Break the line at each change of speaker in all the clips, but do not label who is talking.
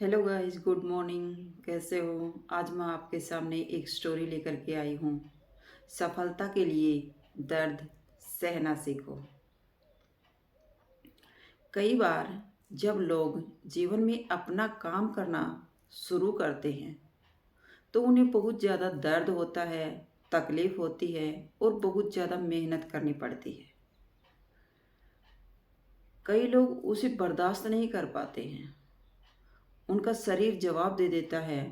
Hello guys, good morning. कैसे हो? आज मैं आपके सामने एक स्टोरी लेकर के आई हूँ। सफलता के लिए दर्द सहना सीखो। कई बार जब लोग जीवन में अपना काम करना शुरू करते हैं तो उन्हें बहुत ज़्यादा दर्द होता है, तकलीफ़ होती है और बहुत ज़्यादा मेहनत करनी पड़ती है। कई लोग उसे बर्दाश्त नहीं कर पाते हैं। उनका शरीर जवाब दे देता है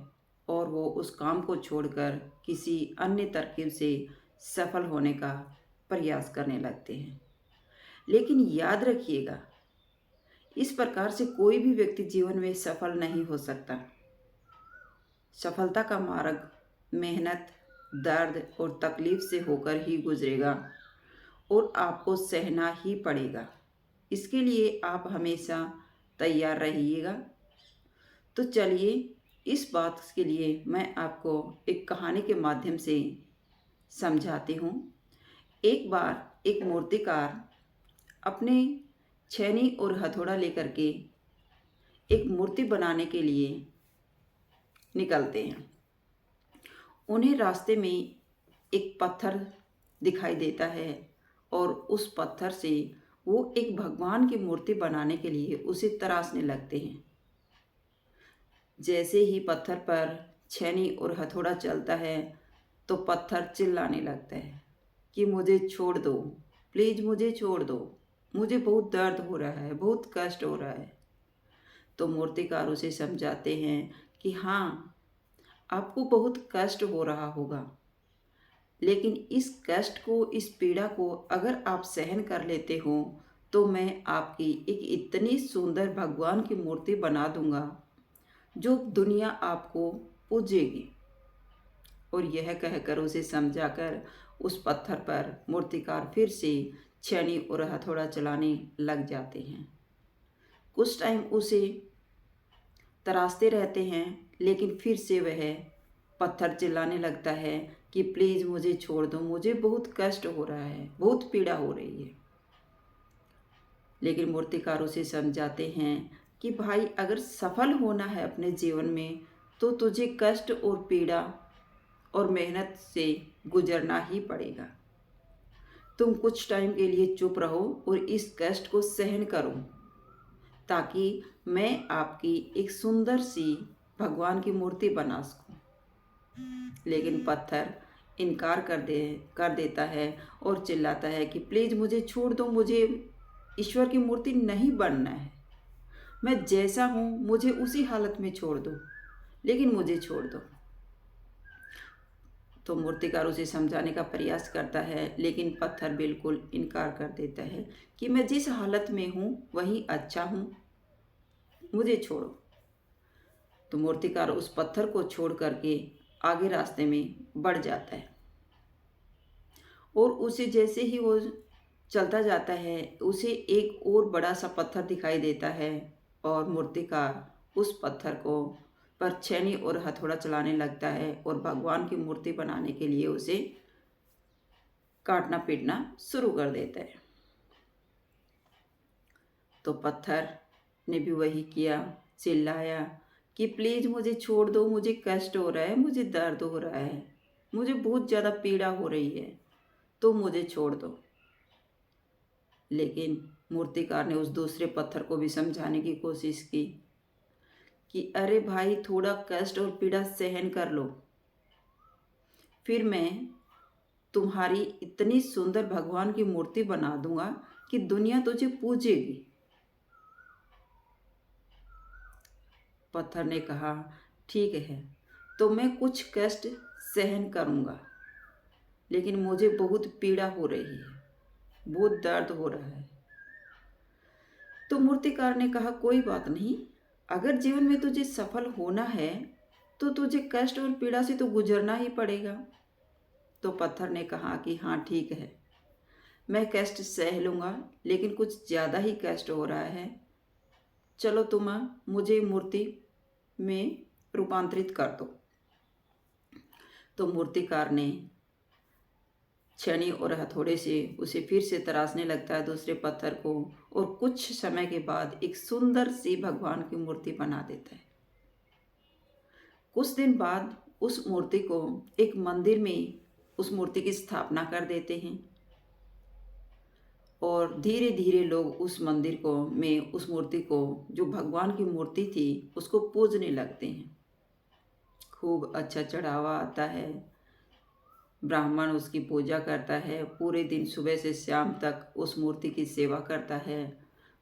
और वो उस काम को छोड़कर किसी अन्य तरकीब से सफल होने का प्रयास करने लगते हैं। लेकिन याद रखिएगा, इस प्रकार से कोई भी व्यक्ति जीवन में सफल नहीं हो सकता। सफलता का मार्ग मेहनत, दर्द और तकलीफ से होकर ही गुजरेगा और आपको सहना ही पड़ेगा। इसके लिए आप हमेशा तैयार रहिएगा। तो चलिए, इस बात के लिए मैं आपको एक कहानी के माध्यम से समझाती हूँ। एक बार एक मूर्तिकार अपने छेनी और हथौड़ा लेकर के एक मूर्ति बनाने के लिए निकलते हैं। उन्हें रास्ते में एक पत्थर दिखाई देता है और उस पत्थर से वो एक भगवान की मूर्ति बनाने के लिए उसे तराशने लगते हैं। जैसे ही पत्थर पर छेनी और हथौड़ा चलता है तो पत्थर चिल्लाने लगता है कि मुझे छोड़ दो, प्लीज़ मुझे छोड़ दो, मुझे बहुत दर्द हो रहा है, बहुत कष्ट हो रहा है। तो मूर्तिकार उसे समझाते हैं कि हाँ, आपको बहुत कष्ट हो रहा होगा, लेकिन इस कष्ट को, इस पीड़ा को अगर आप सहन कर लेते हो तो मैं आपकी एक इतनी सुंदर भगवान की मूर्ति बना दूंगा जो दुनिया आपको पूजेगी। और यह कहकर उसे समझाकर उस पत्थर पर मूर्तिकार फिर से छेनी और हथौड़ा चलाने लग जाते हैं। कुछ टाइम उसे तराशते रहते हैं, लेकिन फिर से वह पत्थर चिल्लाने लगता है कि प्लीज़ मुझे छोड़ दो, मुझे बहुत कष्ट हो रहा है, बहुत पीड़ा हो रही है। लेकिन मूर्तिकार उसे समझाते हैं कि भाई, अगर सफल होना है अपने जीवन में तो तुझे कष्ट और पीड़ा और मेहनत से गुजरना ही पड़ेगा। तुम कुछ टाइम के लिए चुप रहो और इस कष्ट को सहन करो, ताकि मैं आपकी एक सुंदर सी भगवान की मूर्ति बना सकूं। लेकिन पत्थर इनकार कर देता है और चिल्लाता है कि प्लीज़ मुझे छोड़ दो, मुझे ईश्वर की मूर्ति नहीं बनना है। मैं जैसा हूँ मुझे उसी हालत में छोड़ दो, लेकिन मुझे छोड़ दो। तो मूर्तिकार उसे समझाने का प्रयास करता है, लेकिन पत्थर बिल्कुल इनकार कर देता है कि मैं जिस हालत में हूँ वही अच्छा हूँ, मुझे छोड़ो। तो मूर्तिकार उस पत्थर को छोड़ करके आगे रास्ते में बढ़ जाता है और उसे जैसे ही वो चलता जाता है उसे एक और बड़ा सा पत्थर दिखाई देता है और मूर्तिकार उस पत्थर को पर छेनी और हथौड़ा चलाने लगता है और भगवान की मूर्ति बनाने के लिए उसे काटना पीटना शुरू कर देता है। तो पत्थर ने भी वही किया, चिल्लाया कि प्लीज़ मुझे छोड़ दो, मुझे कष्ट हो रहा है, मुझे दर्द हो रहा है, मुझे बहुत ज़्यादा पीड़ा हो रही है, तो मुझे छोड़ दो। लेकिन मूर्तिकार ने उस दूसरे पत्थर को भी समझाने की कोशिश की कि अरे भाई, थोड़ा कष्ट और पीड़ा सहन कर लो, फिर मैं तुम्हारी इतनी सुंदर भगवान की मूर्ति बना दूंगा कि दुनिया तुझे पूजेगी। पत्थर ने कहा, ठीक है, तो मैं कुछ कष्ट सहन करूंगा, लेकिन मुझे बहुत पीड़ा हो रही है, बहुत दर्द हो रहा है। तो मूर्तिकार ने कहा, कोई बात नहीं, अगर जीवन में तुझे सफल होना है तो तुझे कष्ट और पीड़ा से तो गुजरना ही पड़ेगा। तो पत्थर ने कहा कि हाँ ठीक है, मैं कष्ट सह लूँगा, लेकिन कुछ ज़्यादा ही कष्ट हो रहा है। चलो तुम मुझे मूर्ति में रूपांतरित कर दो। तो मूर्तिकार ने छेनी और हथौड़े से उसे फिर से तराशने लगता है दूसरे पत्थर को और कुछ समय के बाद एक सुंदर सी भगवान की मूर्ति बना देता है। कुछ दिन बाद उस मूर्ति को एक मंदिर में उस मूर्ति की स्थापना कर देते हैं और धीरे धीरे लोग उस मंदिर को में उस मूर्ति को, जो भगवान की मूर्ति थी, उसको पूजने लगते हैं। खूब अच्छा चढ़ावा आता है, ब्राह्मण उसकी पूजा करता है, पूरे दिन सुबह से शाम तक उस मूर्ति की सेवा करता है,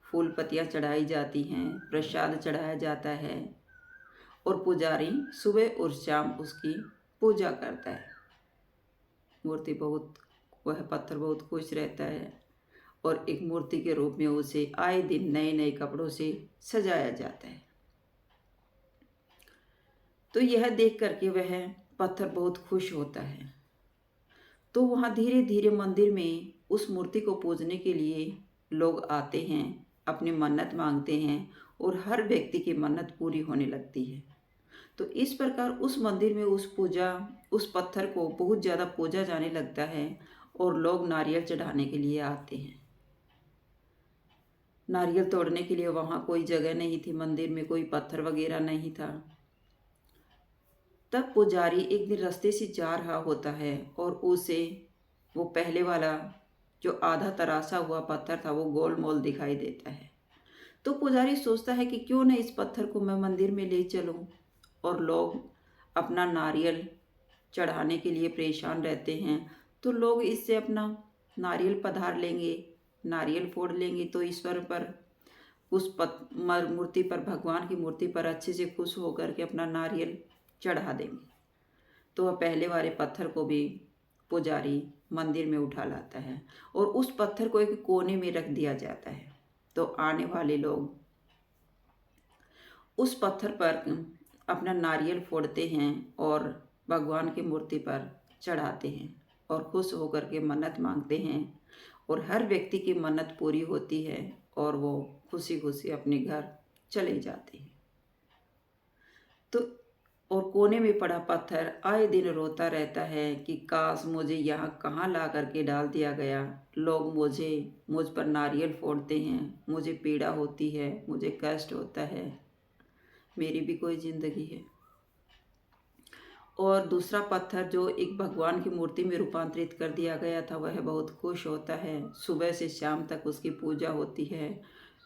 फूल पत्तियाँ चढ़ाई जाती हैं, प्रसाद चढ़ाया जाता है और पुजारी सुबह और शाम उसकी पूजा करता है। मूर्ति बहुत, वह पत्थर बहुत खुश रहता है और एक मूर्ति के रूप में उसे आए दिन नए नए कपड़ों से सजाया जाता है। तो यह देख करके वह पत्थर बहुत खुश होता है। तो वहाँ धीरे धीरे मंदिर में उस मूर्ति को पूजने के लिए लोग आते हैं, अपनी मन्नत मांगते हैं और हर व्यक्ति की मन्नत पूरी होने लगती है। तो इस प्रकार उस मंदिर में उस पत्थर को बहुत ज़्यादा पूजा जाने लगता है और लोग नारियल चढ़ाने के लिए आते हैं। नारियल तोड़ने के लिए वहाँ कोई जगह नहीं थी, मंदिर में कोई पत्थर वगैरह नहीं था। तब पुजारी एक दिन रास्ते से जा रहा होता है और उसे वो पहले वाला जो आधा तराशा हुआ पत्थर था वो गोल मोल दिखाई देता है। तो पुजारी सोचता है कि क्यों न इस पत्थर को मैं मंदिर में ले चलूं, और लोग अपना नारियल चढ़ाने के लिए परेशान रहते हैं। तो लोग इससे अपना नारियल पधार लेंगे, नारियल फोड़ लेंगे, तो ईश्वर पर उस मूर्ति पर, भगवान की मूर्ति पर अच्छे से खुश होकर के अपना नारियल चढ़ा देंगे। तो वह पहले वाले पत्थर को भी पुजारी मंदिर में उठा लाता है और उस पत्थर को एक कोने में रख दिया जाता है। तो आने वाले लोग उस पत्थर पर अपना नारियल फोड़ते हैं और भगवान की मूर्ति पर चढ़ाते हैं और खुश होकर के मन्नत मांगते हैं और हर व्यक्ति की मन्नत पूरी होती है और वो खुशी खुशी अपने घर चले जाते हैं। तो और कोने में पड़ा पत्थर आए दिन रोता रहता है कि काश मुझे यहाँ कहाँ ला करके डाल दिया गया। लोग मुझ पर नारियल फोड़ते हैं, मुझे पीड़ा होती है, मुझे कष्ट होता है, मेरी भी कोई ज़िंदगी है। और दूसरा पत्थर जो एक भगवान की मूर्ति में रूपांतरित कर दिया गया था, वह बहुत खुश होता है। सुबह से शाम तक उसकी पूजा होती है,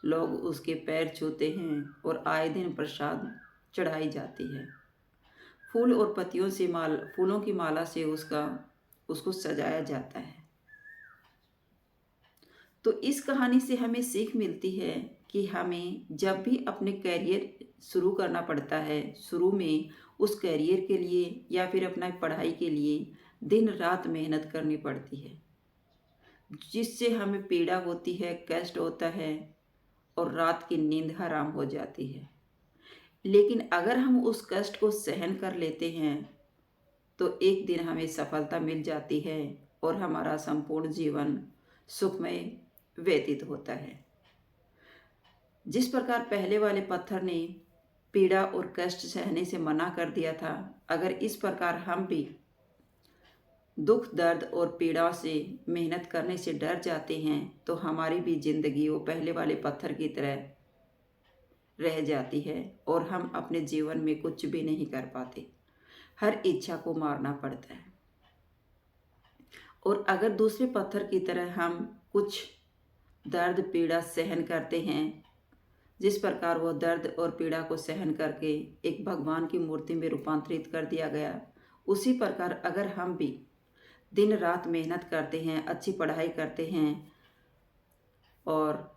लोग उसके पैर छूते हैं और आए दिन प्रसाद चढ़ाई जाती है। फूल और फूलों की माला से उसको सजाया जाता है। तो इस कहानी से हमें सीख मिलती है कि हमें जब भी अपने कैरियर शुरू करना पड़ता है, शुरू में उस कैरियर के लिए या फिर अपना पढ़ाई के लिए दिन रात मेहनत करनी पड़ती है, जिससे हमें पीड़ा होती है, कष्ट होता है और रात की नींद हराम हो जाती है। लेकिन अगर हम उस कष्ट को सहन कर लेते हैं तो एक दिन हमें सफलता मिल जाती है और हमारा संपूर्ण जीवन सुखमय व्यतीत होता है। जिस प्रकार पहले वाले पत्थर ने पीड़ा और कष्ट सहने से मना कर दिया था, अगर इस प्रकार हम भी दुख दर्द और पीड़ा से मेहनत करने से डर जाते हैं तो हमारी भी जिंदगी वो पहले वाले पत्थर की तरह रह जाती है और हम अपने जीवन में कुछ भी नहीं कर पाते, हर इच्छा को मारना पड़ता है। और अगर दूसरे पत्थर की तरह हम कुछ दर्द पीड़ा सहन करते हैं, जिस प्रकार वो दर्द और पीड़ा को सहन करके एक भगवान की मूर्ति में रूपांतरित कर दिया गया, उसी प्रकार अगर हम भी दिन रात मेहनत करते हैं, अच्छी पढ़ाई करते हैं और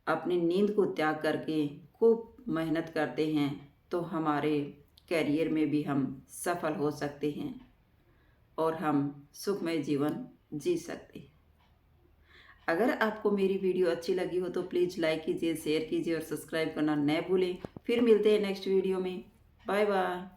अपनी नींद को त्याग करके खूब मेहनत करते हैं तो हमारे कैरियर में भी हम सफल हो सकते हैं और हम सुखमय जीवन जी सकते हैं। अगर आपको मेरी वीडियो अच्छी लगी हो तो प्लीज़ लाइक कीजिए, शेयर कीजिए और सब्सक्राइब करना न भूलें। फिर मिलते हैं नेक्स्ट वीडियो में। Bye bye.